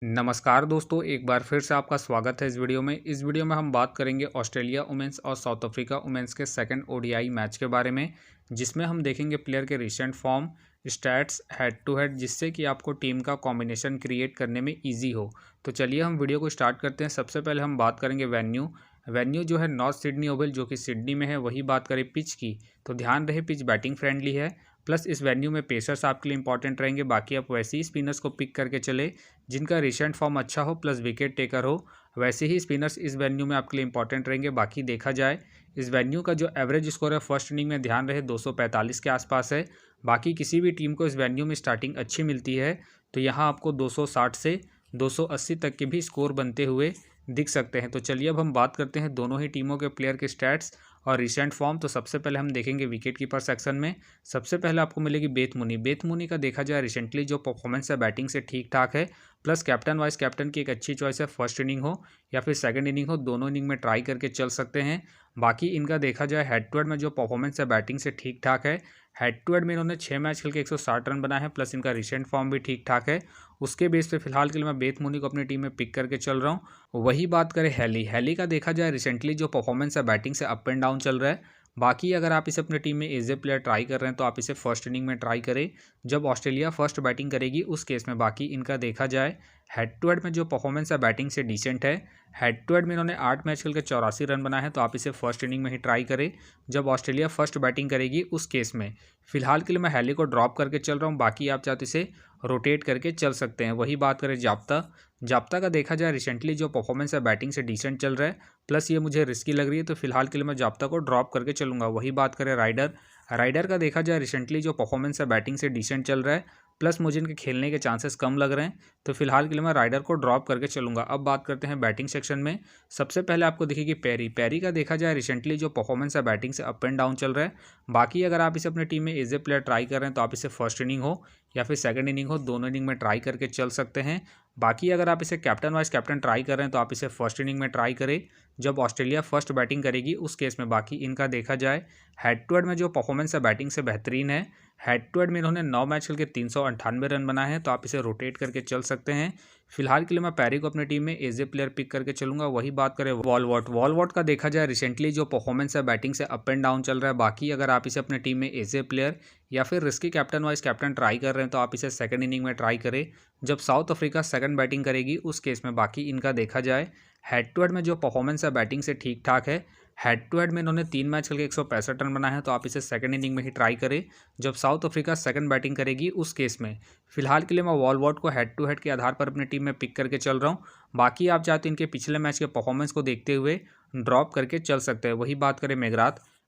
नमस्कार दोस्तों, एक बार फिर से आपका स्वागत है इस वीडियो में। इस वीडियो में हम बात करेंगे ऑस्ट्रेलिया वुमेन्स और साउथ अफ्रीका वुमेन्स के सेकंड ओडीआई मैच के बारे में, जिसमें हम देखेंगे प्लेयर के recent form, stats, head to head, जिससे कि आपको टीम का कॉम्बिनेशन क्रिएट करने में ईजी हो। तो चलिए हम वीडियो को स्टार्ट करते हैं। सबसे पहले हम बात करेंगे वेन्यू जो है नॉर्थ सिडनी ओवल, जो कि सिडनी में है। वही बात करें पिच की, तो ध्यान रहे पिच बैटिंग फ्रेंडली है, प्लस इस वेन्यू में पेसर्स आपके लिए इंपॉर्टेंट रहेंगे। बाकी आप वैसे ही स्पिनर्स को पिक करके चले जिनका रिसेंट फॉर्म अच्छा हो, प्लस विकेट टेकर हो। वैसे ही स्पिनर्स इस वेन्यू में आपके लिए इंपॉर्टेंट रहेंगे। बाकी देखा जाए इस वेन्यू का जो एवरेज स्कोर है फर्स्ट इनिंग में, ध्यान रहे 245 के आसपास है। बाकी किसी भी टीम को इस वेन्यू में स्टार्टिंग अच्छी मिलती है तो यहाँ आपको 260 से 280 तक के भी स्कोर बनते हुए दिख सकते हैं। तो चलिए अब हम बात करते हैं दोनों ही टीमों के प्लेयर के स्टैट्स और रिसेंट फॉर्म। तो सबसे पहले हम देखेंगे विकेट कीपर सेक्शन में। सबसे पहले आपको मिलेगी बेथ मुनी का देखा जाए रिसेंटली जो परफॉर्मेंस है बैटिंग से ठीक ठाक है, प्लस कैप्टन वाइस कैप्टन की एक अच्छी चॉइस है। फर्स्ट इनिंग हो या फिर सेकंड इनिंग हो, दोनों इनिंग में ट्राई करके चल सकते हैं। बाकी इनका देखा जाए हेड टू हेड में जो परफॉर्मेंस है बैटिंग से ठीक ठाक है। हेड टू हेड में इन्होंने 6 मैच खेल के 160 रन बनाए हैं, प्लस इनका रिसेंट फॉर्म भी ठीक ठाक है। उसके बेस पे फिलहाल के लिए मैं बेथ मुनी को अपनी टीम में पिक करके चल रहा हूँ। वही बात करें हैली का देखा जाए रिसेंटली जो परफॉर्मेंस है बैटिंग से अप एंड डाउन चल रहा है। बाकी अगर आप इसे अपनी टीम में एज ए प्लेयर ट्राई कर रहे हैं तो आप इसे फर्स्ट इनिंग में ट्राई करें जब ऑस्ट्रेलिया फर्स्ट बैटिंग करेगी उस केस में। बाकी इनका देखा जाए हेड टू हेड में जो परफॉर्मेंस है बैटिंग से डिसेंट है। हेड टू हेड में इन्होंने 8 मैच खेल के 84 रन बनाए हैं, तो आप इसे फर्स्ट इनिंग में ही ट्राई करें जब ऑस्ट्रेलिया फर्स्ट बैटिंग करेगी उस केस में। फिलहाल के लिए मैं हैली को ड्रॉप करके चल रहा हूँ। बाकी आप चाहे तो इसे रोटेट करके चल सकते हैं। वही बात करें जाप्ता का देखा जाए रिसेंटली जो परफॉर्मेंस है बैटिंग से डिसेंट चल रहा है, प्लस ये मुझे रिस्की लग रही है, तो फिलहाल के लिए मैं जाप्ता को ड्रॉप करके चलूंगा। वही बात करें राइडर का देखा जाए रिसेंटली जो परफॉर्मेंस है बैटिंग से डिसेंट चल रहा है, प्लस मुझे इनके खेलने के चांसेस कम लग रहे हैं, तो फिलहाल के लिए मैं राइडर को ड्रॉप करके चलूंगा। अब बात करते हैं बैटिंग सेक्शन में। सबसे पहले आपको दिखेगी पैरी का देखा जाए रिसेंटली जो परफॉर्मेंस है बैटिंग से अप एंड डाउन चल रहा है। बाकी अगर आप इसे अपनी टीम में एज ए प्लेयर ट्राई कर रहे हैं तो आप इसे फर्स्ट इनिंग हो या फिर सेकंड इनिंग हो, दोनों इनिंग में ट्राई करके चल सकते हैं। बाकी अगर आप इसे कैप्टन वाइस कैप्टन ट्राई कर रहे हैं तो आप इसे फर्स्ट इनिंग में ट्राई करें जब ऑस्ट्रेलिया फर्स्ट बैटिंग करेगी उस केस में। बाकी इनका देखा जाए हेड टू हेड में जो परफॉर्मेंस है बैटिंग से बेहतरीन है। हेड टू हेड में इन्होंने 9 मैच खेल के 398 रन बनाए हैं, तो आप इसे रोटेट करके चल सकते हैं। फिलहाल के लिए मैं पैरी को अपनी टीम में एज ए प्लेयर पिक करके चलूंगा। वही बात करें वॉलवॉट का देखा जाए रिसेंटली जो परफॉर्मेंस है बैटिंग से अप एंड डाउन चल रहा है। बाकी अगर आप इसे अपनी टीम में एज ए प्लेयर या फिर risky captain vice captain try कर रहे हैं तो आप इसे सेकंड इनिंग में ट्राई करें जब साउथ अफ्रीका सेकंड बैटिंग करेगी उस केस में। बाकी इनका देखा जाए हेड टू हेड में जो परफॉर्मेंस है बैटिंग से ठीक ठाक है। हेड टू हेड में इन्होंने 3 मैच खेल के 165 रन बनाए हैं, तो आप इसे सेकंड इनिंग में ही ट्राई करें जब साउथ अफ्रीका सेकंड बैटिंग करेगी उस केस में। फिलहाल के लिए मैं वॉलवॉट को हेड टू हेड के आधार पर अपनी टीम में पिक करके चल रहा हूँ। बाकी आप चाहते हैं इनके पिछले मैच के परफॉर्मेंस को देखते हुए ड्रॉप करके चल सकते हैं। वही बात करें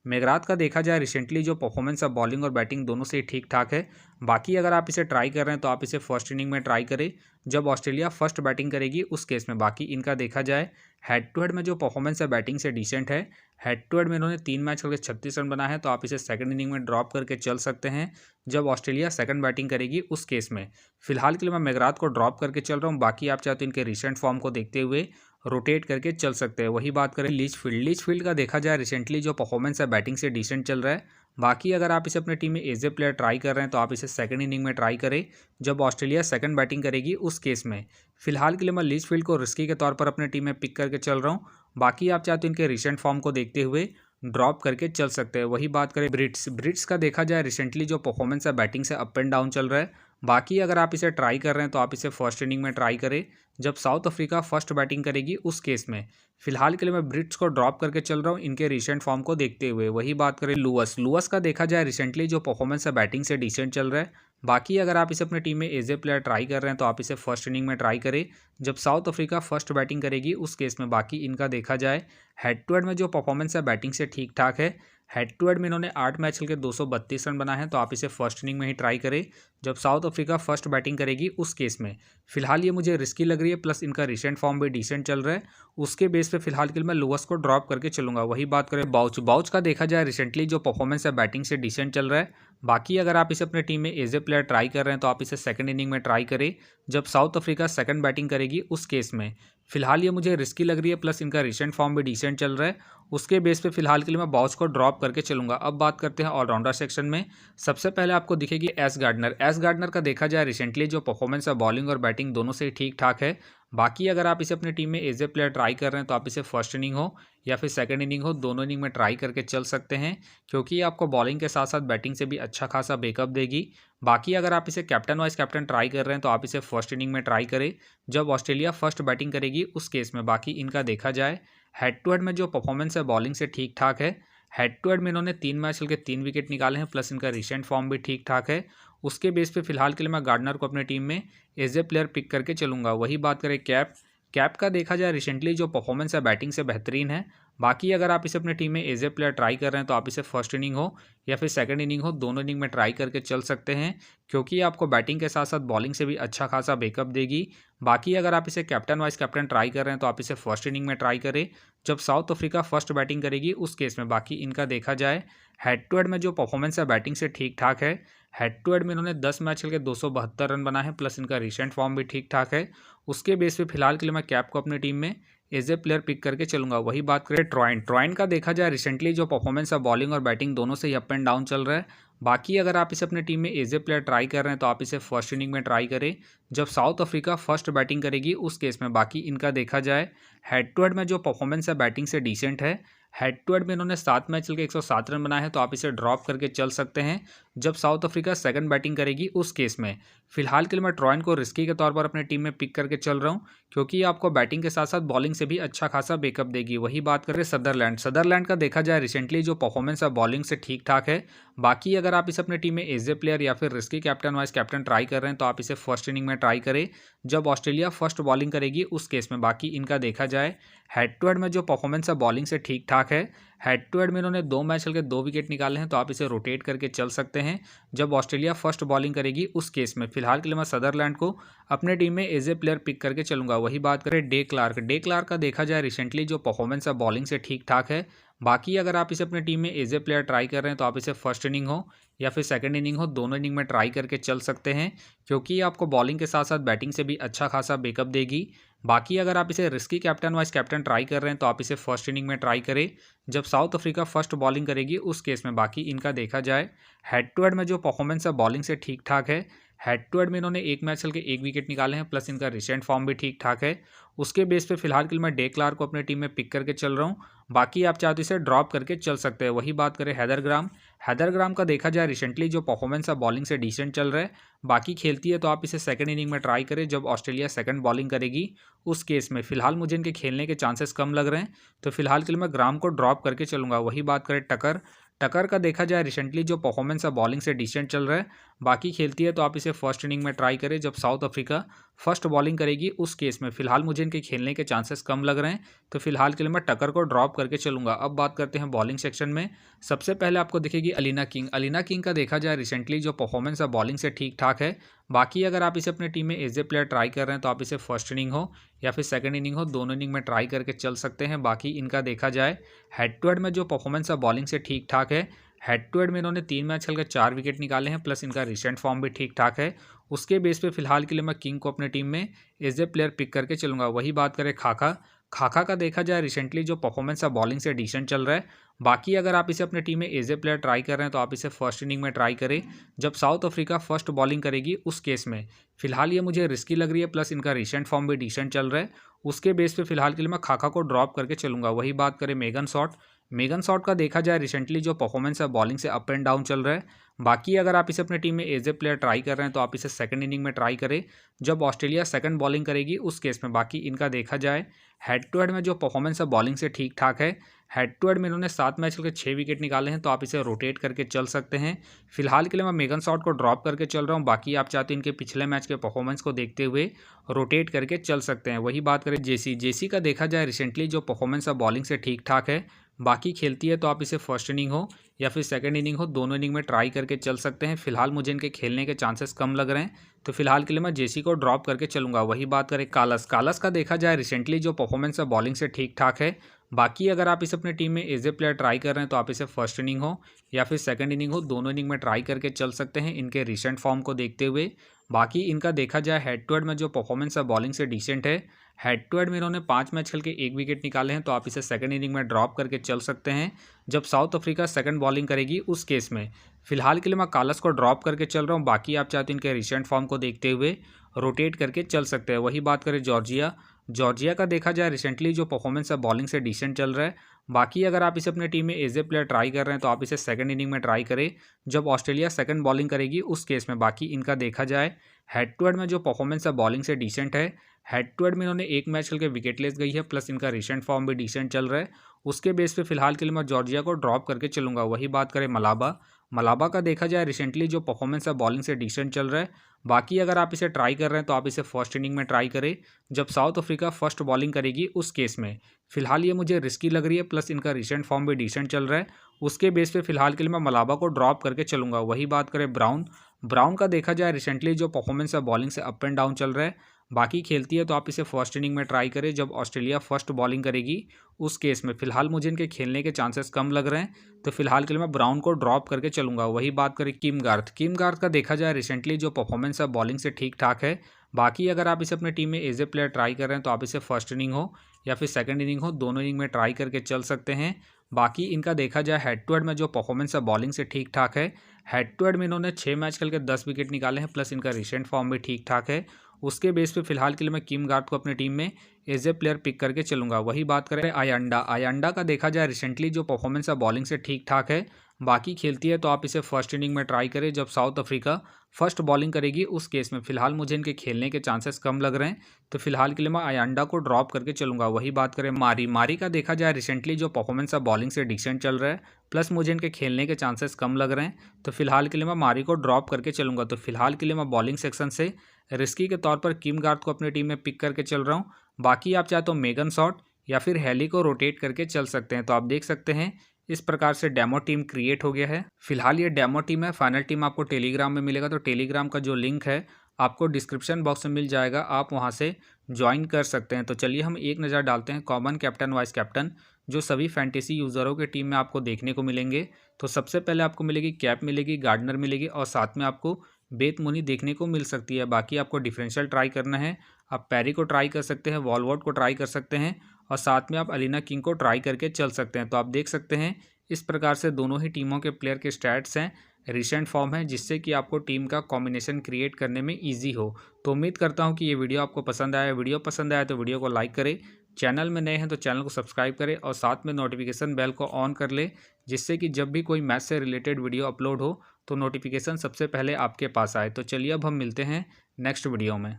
मेघरात का देखा जाए रिसेंटली जो परफॉर्मेंस है बॉलिंग और बैटिंग दोनों से ही ठीक ठाक है। बाकी अगर आप इसे ट्राई कर रहे हैं तो आप इसे फर्स्ट इनिंग में ट्राई करें जब ऑस्ट्रेलिया फर्स्ट बैटिंग करेगी उस केस में। बाकी इनका देखा जाए हेड टू हेड में जो परफॉर्मेंस है बैटिंग से डिसेंट है। हेड टू हेड में इन्होंने 3 मैच खेल के 36 रन बनाए हैं, तो आप इसे सेकंड इनिंग में ड्रॉप करके चल सकते हैं जब ऑस्ट्रेलिया सेकंड बैटिंग करेगी उस केस में। फिलहाल के लिए मैं मेघरात को ड्रॉप करके चल रहा हूँ। बाकी आप चाहते हैं इनके रिसेंट फॉर्म को देखते हुए रोटेट करके चल सकते हैं। वही बात करें लीचफील्ड का देखा जाए रिसेंटली जो परफॉर्मेंस है बैटिंग से डिसेंट चल रहा है। बाकी अगर आप इसे अपनी टीम में एज ए प्लेयर ट्राई कर रहे हैं तो आप इसे सेकंड इनिंग में ट्राई करें जब ऑस्ट्रेलिया सेकंड बैटिंग करेगी उस केस में। फिलहाल के लिए मैं लीचफील्ड को रिस्की के तौर पर अपनी टीम में पिक करके चल रहा हूँ। बाकी आप चाहते हैं इनके रिसेंट फॉर्म को देखते हुए ड्रॉप करके चल सकते हैं। वही बात करें ब्रिट्स का देखा जाए रिसेंटली जो परफॉर्मेंस है बैटिंग से अप एंड डाउन चल रहा है। बाकी अगर आप इसे ट्राई कर रहे हैं तो आप इसे फर्स्ट इनिंग में ट्राई करें जब साउथ अफ्रीका फर्स्ट बैटिंग करेगी उस केस में। फिलहाल के लिए मैं ब्रिट्स को ड्रॉप करके चल रहा हूँ इनके रिसेंट फॉर्म को देखते हुए। वही बात करें लुअस का देखा जाए रिसेंटली जो परफॉर्मेंस है बैटिंग से डिसेंट चल रहा है। बाकी अगर आप इसे अपनी टीम में एज ए प्लेयर ट्राई कर रहे हैं तो आप इसे फर्स्ट इनिंग में ट्राई करें जब साउथ अफ्रीका फर्स्ट बैटिंग करेगी उस केस में। बाकी इनका देखा जाए हेड टू हेड में जो परफॉर्मेंस है बैटिंग से ठीक ठाक है। हेड टू हेड में इन्होंने 8 मैच खेल के 232 रन बनाए हैं, तो आप इसे फर्स्ट इनिंग में ही ट्राई करें जब साउथ अफ्रीका फर्स्ट बैटिंग करेगी उस केस में। फिलहाल ये मुझे रिस्की लग रही है, प्लस इनका रिसेंट फॉर्म भी डिसेंट चल रहा है। उसके बेस पे फिलहाल के लिए मैं लुअस को ड्रॉप करके चलूंगा। वही बात करें बाउच का देखा जाए रिसेंटली जो परफॉर्मेंस है बैटिंग से डिसेंट चल रहा है। बाकी अगर आप इसे अपनी टीम में एज ए प्लेयर ट्राई कर रहे हैं तो आप इसे सेकंड इनिंग में ट्राई करें जब साउथ अफ्रीका सेकंड बैटिंग करेगी उस केस में। फिलहाल ये मुझे रिस्की लग रही है, प्लस इनका रिसेंट फॉर्म भी डिसेंट चल रहा है। उसके बेस पे फिलहाल के लिए मैं बॉस को ड्रॉप करके चलूंगा। अब बात करते हैं ऑलराउंडर सेक्शन में। सबसे पहले आपको दिखेगी एस गार्डनर। एस गार्डनर का देखा जाए रिसेंटली जो परफॉर्मेंस है बॉलिंग और बैटिंग दोनों से ही ठीक ठाक है। बाकी अगर आप इसे अपनी टीम में एज ए प्लेयर ट्राई कर रहे हैं तो आप इसे फर्स्ट इनिंग हो या फिर सेकंड इनिंग हो, दोनों इनिंग में ट्राई करके चल सकते हैं, क्योंकि ये आपको बॉलिंग के साथ साथ बैटिंग से भी अच्छा खासा बैकअप देगी। बाकी अगर आप इसे कैप्टन वाइस कैप्टन ट्राई कर रहे हैं तो आप इसे फर्स्ट इनिंग में ट्राई करें जब ऑस्ट्रेलिया फर्स्ट बैटिंग करेगी उस केस में। बाकी इनका देखा जाए हेड टू हेड में जो परफॉर्मेंस है बॉलिंग से ठीक ठाक है। हेड टू हेड में इन्होंने 3 मैच खेल के 3 विकेट निकाले हैं, प्लस इनका रिसेंट फॉर्म भी ठीक ठाक है। उसके बेस पे फिलहाल के लिए मैं गार्डनर को अपनी टीम में एज ए प्लेयर पिक करके चलूंगा। वही बात करें कैप। कैप का देखा जाए रिसेंटली जो परफॉर्मेंस है बैटिंग से बेहतरीन है। बाकी अगर आप इसे अपनी टीम में एज ए प्लेयर ट्राई कर रहे हैं तो आप इसे फर्स्ट इनिंग हो या फिर सेकंड इनिंग हो, दोनों इनिंग में ट्राई करके चल सकते हैं, क्योंकि आपको बैटिंग के साथ साथ बॉलिंग से भी अच्छा खासा बैकअप देगी। बाकी अगर आप इसे कैप्टन वाइस कैप्टन ट्राई कर रहे हैं तो आप इसे फर्स्ट इनिंग में ट्राई करें जब साउथ अफ्रीका फर्स्ट बैटिंग करेगी उस केस में। बाकी इनका देखा जाए हेड टू हेड में जो परफॉर्मेंस है बैटिंग से ठीक ठाक है। हेड टू हेड में इन्होंने 10 मैच खेल के 272 रन बनाए हैं, प्लस इनका रिसेंट फॉर्म भी ठीक ठाक है। उसके बेस पे फिलहाल के लिए मैं कैप को अपनी टीम में एज ए प्लेयर पिक करके चलूंगा। वही बात करें ट्रॉइन। ट्रॉइन का देखा जाए रिसेंटली जो परफॉर्मेंस है बॉलिंग और बैटिंग दोनों से ही अप एंड डाउन चल रहा है। बाकी अगर आप इसे अपनी टीम में एज ए प्लेयर ट्राई कर रहे हैं तो आप इसे फर्स्ट इनिंग में ट्राई करें जब साउथ अफ्रीका फर्स्ट बैटिंग करेगी उस केस में। बाकी इनका देखा जाए हेड टू हेड में जो परफॉर्मेंस है बैटिंग से डिसेंट है। हेड टू हेड में इन्होंने 7 मैच चल के 107 रन बनाए हैं, तो आप इसे ड्रॉप करके चल सकते हैं जब साउथ अफ्रीका सेकंड बैटिंग करेगी उस केस में। फिलहाल के लिए मैं ट्रॉइन को रिस्की के तौर पर अपनी टीम में पिक करके चल रहा हूं, क्योंकि ये आपको बैटिंग के साथ साथ बॉलिंग से भी अच्छा खासा बैकअप देगी। वही बात करें सदरलैंड। सदरलैंड का देखा जाए रिसेंटली जो परफॉर्मेंस है बॉलिंग से ठीक ठाक है। बाकी अगर आप इसे अपनी टीम में एज ए प्लेयर या फिर risky captain vice captain try कर रहे हैं तो आप इसे फर्स्ट इनिंग में ट्राई करें जब ऑस्ट्रेलिया फर्स्ट बॉलिंग करेगी उस केस में। बाकी इनका देखा जाए हेड टू हेड में जो परफॉर्मेंस है बॉलिंग से ठीक ठाक है। हेड टू हेड में इन्होंने 2 मैच खेल के 2 विकेट निकाले हैं, तो आप इसे रोटेट करके चल सकते हैं जब ऑस्ट्रेलिया फर्स्ट बॉलिंग करेगी उस केस में। फिलहाल के लिए मैं सदरलैंड को अपने टीम में एज ए प्लेयर पिक करके चलूंगा। वही बात करें डे क्लार्क। डे क्लार्क का देखा जाए रिसेंटली जो परफॉर्मेंस है बॉलिंग से ठीक ठाक है। बाकी अगर आप इसे अपनी टीम में एज ए प्लेयर ट्राई कर रहे हैं तो आप इसे फर्स्ट इनिंग हो या फिर सेकंड इनिंग हो, दोनों इनिंग में ट्राई करके चल सकते हैं, क्योंकि आपको बॉलिंग के साथ साथ बैटिंग से भी अच्छा खासा बैकअप देगी। बाकी अगर आप इसे risky captain vice captain try कर रहे हैं तो आप इसे फर्स्ट इनिंग में ट्राई करें जब साउथ अफ्रीका फर्स्ट बॉलिंग करेगी उस केस में। बाकी इनका देखा जाए हेड टू हेड में जो परफॉर्मेंस है बॉलिंग से ठीक ठाक है। हेड टू हेड में इन्होंने 1 मैच खेल के 1 विकेट निकाले हैं, प्लस इनका रिसेंट फॉर्म भी ठीक ठाक है। उसके बेस पे फिलहाल के लिए मैं डे क्लार्क को अपनी टीम में पिक करके चल रहा हूँ। बाकी आप चाहे तो इसे ड्रॉप करके चल सकते हैं। वही बात करें हैदर ग्राम। हैदर ग्राम का देखा जाए रिसेंटली जो परफॉर्मेंस है बॉलिंग से डिसेंट चल रहा है। बाकी खेलती है तो आप इसे सेकंड इनिंग में ट्राई करें जब ऑस्ट्रेलिया सेकंड बॉलिंग करेगी उस केस में। फिलहाल मुझे इनके खेलने के चांसेस कम लग रहे हैं, तो फिलहाल के लिए मैं ग्राम को ड्रॉप करके चलूंगा। वही बात करें टकर। टकर का देखा जाए रिसेंटली जो परफॉर्मेंस है बॉलिंग से डिसेंट चल रहा है। बाकी खेलती है तो आप इसे फर्स्ट इनिंग में ट्राई करें जब साउथ अफ्रीका फर्स्ट बॉलिंग करेगी उस केस में। फिलहाल मुझे इनके खेलने के चांसेस कम लग रहे हैं, तो फिलहाल के लिए मैं टकर को ड्रॉप करके चलूंगा। अब बात करते हैं बॉलिंग सेक्शन में। सबसे पहले आपको दिखेगी अलीना किंग। अलीना किंग का देखा जाए रिसेंटली जो परफॉर्मेंस है बॉलिंग से ठीक ठाक है। बाकी अगर आप इसे अपनी टीम में एज ए प्लेयर ट्राई कर रहे हैं तो आप इसे फर्स्ट इनिंग हो या फिर सेकंड इनिंग हो, दोनों इनिंग में ट्राई करके चल सकते हैं। बाकी इनका देखा जाए हेड टू हेड में जो परफॉर्मेंस है बॉलिंग से ठीक ठाक है। हेड टू हेड में इन्होंने 3 मैच खेलकर 4 विकेट निकाले हैं, प्लस इनका रिसेंट फॉर्म भी ठीक ठाक है। उसके बेस पे फिलहाल के लिए मैं किंग को अपने टीम में एज ए प्लेयर पिक करके चलूंगा। वही बात करें खाका। खाका का देखा जाए रिसेंटली जो परफॉर्मेंस है बॉलिंग से डिसेंट चल रहा है। बाकी अगर आप इसे अपनी टीम में एज ए प्लेयर ट्राई कर रहे हैं तो आप इसे फर्स्ट इनिंग में ट्राई करें जब साउथ अफ्रीका फर्स्ट बॉलिंग करेगी उस केस में। फिलहाल ये मुझे रिस्की लग रही है, प्लस इनका रिसेंट फॉर्म भी डिसेंट चल रहा है। उसके बेस पे फिलहाल के लिए मैं खाका को ड्रॉप करके चलूंगा। वही बात करें मेगन शॉट। मेगन शॉट का देखा जाए रिसेंटली जो परफॉर्मेंस है बॉलिंग से अप एंड डाउन चल रहा है। बाकी अगर आप इसे अपनी टीम में एज ए प्लेयर ट्राई कर रहे हैं तो आप इसे सेकंड इनिंग में ट्राई करें जब ऑस्ट्रेलिया सेकंड बॉलिंग करेगी उस केस में। बाकी इनका देखा जाए हेड टू हेड में जो परफॉर्मेंस है बॉलिंग से ठीक ठाक है। हेड टू हेड में इन्होंने 7 मैच खेल के 6 विकेट निकाले हैं, तो आप इसे रोटेट करके चल सकते हैं। फिलहाल के लिए मैं मेगन शॉट को ड्रॉप करके चल रहा हूँ। बाकी आप चाहते हैं इनके पिछले मैच के परफॉर्मेंस को देखते हुए रोटेट करके चल सकते हैं। वही बात करें जेसी। जेसी का देखा जाए रिसेंटली जो परफॉर्मेंस है बॉलिंग से ठीक ठाक है। बाकी खेलती है तो आप इसे फर्स्ट इनिंग हो या फिर सेकंड इनिंग हो, दोनों इनिंग में ट्राई करके चल सकते हैं। फिलहाल मुझे इनके खेलने के चांसेस कम लग रहे हैं, तो फिलहाल के लिए मैं जेसी को ड्रॉप करके चलूँगा। वही बात करें कालस, कालस का देखा जाए रिसेंटली जो परफॉर्मेंस है बॉलिंग से ठीक ठाक है। बाकी अगर आप इसे अपनी टीम में एज ए प्लेयर ट्राई कर रहे हैं तो आप इसे फर्स्ट इनिंग हो या फिर सेकंड इनिंग हो, दोनों इनिंग में ट्राई करके चल सकते हैं इनके रिसेंट फॉर्म को देखते हुए। बाकी इनका देखा जाए हेड टू हेड में जो परफॉर्मेंस है बॉलिंग से डिसेंट है। हेड टू हेड में इन्होंने 5 मैच खेल के 1 विकेट निकाले हैं, तो आप इसे सेकंड इनिंग में ड्रॉप करके चल सकते हैं जब साउथ अफ्रीका सेकंड बॉलिंग करेगी उस केस में। फिलहाल के लिए मैं कालस को ड्रॉप करके चल रहा हूँ। बाकी आप चाहते हैं इनके रिसेंट फॉर्म को देखते हुए रोटेट करके चल सकते हैं। वही बात करें जॉर्जिया, जॉर्जिया का देखा जाए रिसेंटली जो परफॉर्मेंस है बॉलिंग से डिसेंट चल रहा है। बाकी अगर आप इसे अपने टीम में एज ए प्लेयर ट्राई कर रहे हैं तो आप इसे सेकंड इनिंग में ट्राई करें जब ऑस्ट्रेलिया सेकंड बॉलिंग करेगी उस केस में। बाकी इनका देखा जाए हेड टू हेड में जो परफॉर्मेंस है बॉलिंग से डिसेंट है। हेड टू हेड में इन्होंने 1 मैच खेल के विकेटलेस गई है, प्लस इनका रिसेंट फॉर्म भी डिसेंट चल रहा है। उसके बेस पे फिलहाल के लिए मैं जॉर्जिया को ड्रॉप करके चलूंगा। वही बात करें मलाबा, मलाबा का देखा जाए रिसेंटली जो परफॉर्मेंस है बॉलिंग से डिसेंट चल रहा है। बाकी अगर आप इसे ट्राई कर रहे हैं तो आप इसे फर्स्ट इनिंग में ट्राई करें जब साउथ अफ्रीका फर्स्ट बॉलिंग करेगी उस केस में। फिलहाल ये मुझे रिस्की लग रही है, प्लस इनका रिसेंट फॉर्म भी डिसेंट चल रहा है। उसके बेस पे फिलहाल के लिए मैं मलाबा को ड्रॉप करके चलूंगा। वही बात करें ब्राउन, ब्राउन का देखा जाए रिसेंटली जो परफॉर्मेंस है बॉलिंग से अप एंड डाउन चल रहा है। बाकी खेलती है तो आप इसे फर्स्ट इनिंग में ट्राई करें जब ऑस्ट्रेलिया फर्स्ट बॉलिंग करेगी उस केस में। फिलहाल मुझे इनके खेलने के चांसेस कम लग रहे हैं, तो फिलहाल के लिए मैं ब्राउन को ड्रॉप करके चलूंगा। वही बात करें किम गार्थ, किम गार्थ का देखा जाए रिसेंटली जो परफॉर्मेंस है बॉलिंग से ठीक ठाक है। बाकी अगर आप इसे अपने टीम में एज ए प्लेयर ट्राई कर रहे हैं तो आप इसे फर्स्ट इनिंग हो या फिर सेकंड इनिंग हो, दोनों इनिंग में ट्राई करके चल सकते हैं। बाकी इनका देखा जाए हेड टू हेड में जो परफॉर्मेंस है बॉलिंग से ठीक ठाक है। हेड टू हेड में इन्होंने 6 मैच खेल के 10 विकेट निकाले हैं, प्लस इनका रिसेंट फॉर्म भी ठीक ठाक है। उसके बेस पे फिलहाल के लिए मैं किम गार्थ को अपनी टीम में एज ए प्लेयर पिक करके चलूंगा। वही बात करें आयांडा, आयांडा का देखा जाए रिसेंटली जो परफॉर्मेंस है बॉलिंग से ठीक ठाक है। बाकी खेलती है तो आप इसे फर्स्ट इनिंग में ट्राई करें जब साउथ अफ्रीका फर्स्ट बॉलिंग करेगी उस केस में। फिलहाल मुझे इनके खेलने के चांसेस कम लग रहे हैं, तो फिलहाल के लिए मैं आयांडा को ड्रॉप करके चलूंगा। वही बात करें मारी, मारी का देखा जाए रिसेंटली जो परफॉर्मेंस है बॉलिंग से डिसेंट चल रहा है, प्लस मुझे इनके खेलने के चांसेस कम लग रहे हैं, तो फिलहाल के लिए मैं मारी को ड्रॉप करके चलूंगा। तो फिलहाल के लिए मैं बॉलिंग सेक्शन से रिस्की के तौर पर किम गार्थ को अपनी टीम में पिक करके चल रहा हूँ। बाकी आप चाहे तो मेगन शॉट या फिर हेली को रोटेट करके चल सकते हैं। तो आप देख सकते हैं इस प्रकार से डेमो टीम क्रिएट हो गया है। फिलहाल ये डेमो टीम है, फाइनल टीम आपको टेलीग्राम में मिलेगा, तो टेलीग्राम का जो लिंक है आपको डिस्क्रिप्शन बॉक्स में मिल जाएगा, आप वहां से ज्वाइन कर सकते हैं। तो चलिए हम एक नज़र डालते हैं कॉमन कैप्टन वाइस कैप्टन जो सभी फैंटेसी यूज़रों की टीम में आपको देखने को मिलेंगे। तो सबसे पहले आपको मिलेगी कैप मिलेगी, गार्डनर मिलेगी और साथ में आपको बेत मुनी देखने को मिल सकती है। बाकी आपको डिफरेंशियल ट्राई करना है, आप पैरी को ट्राई कर सकते हैं, वॉलवर्ड को ट्राई कर सकते हैं और साथ में आप अलीना किंग को ट्राई करके चल सकते हैं। तो आप देख सकते हैं इस प्रकार से दोनों ही टीमों के प्लेयर के स्टैट्स हैं, रिसेंट फॉर्म है, जिससे कि आपको टीम का कॉम्बिनेशन क्रिएट करने में ईजी हो। तो उम्मीद करता हूँ कि ये वीडियो आपको पसंद आया। वीडियो पसंद आया तो वीडियो को लाइक करें, चैनल में नए हैं तो चैनल को सब्सक्राइब करें और साथ में नोटिफिकेशन बेल को ऑन कर ले, जिससे कि जब भी कोई मैच से रिलेटेड वीडियो अपलोड हो तो नोटिफिकेशन सबसे पहले आपके पास आए। तो चलिए अब हम मिलते हैं नेक्स्ट वीडियो में।